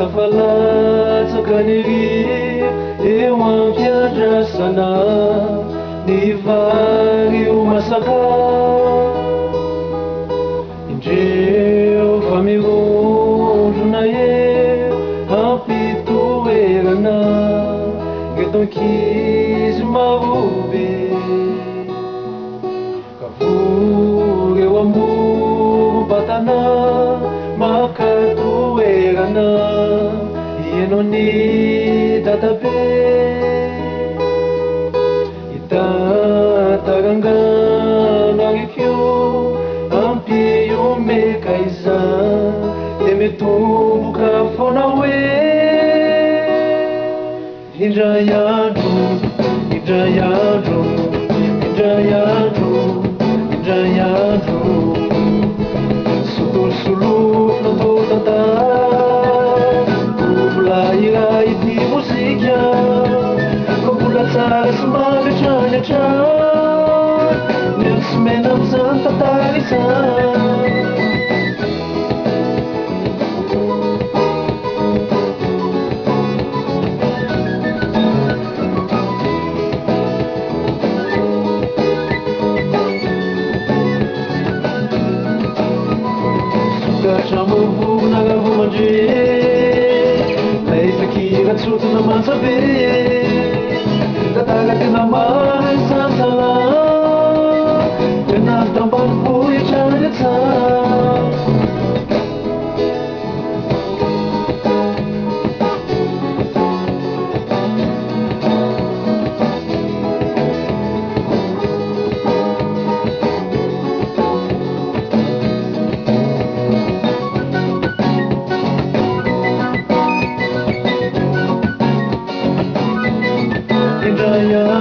Afalatsaka ny riha eo am-piandrasana, ny vary ho masaka. Indreo fa mirondrona eo ampitoerana, eto ankizy marobe ka vory eo amorom-batana maka toerana ianao ny dadabe. Itatarangano arikio ampiomeka izany de mitomboka foana hoe indray andro, indray andro, indray andro, indray andro solosolo natao tantara, mbola iray ity mozika fa mbola tsara sy mametrany hatrany, nefa tsy mena am'izany tantara izany. Tramavona ravomandre laifakira tsotona mansabe, tantara tena maro sansala tena tambanivohitra ny atsara. Yeah.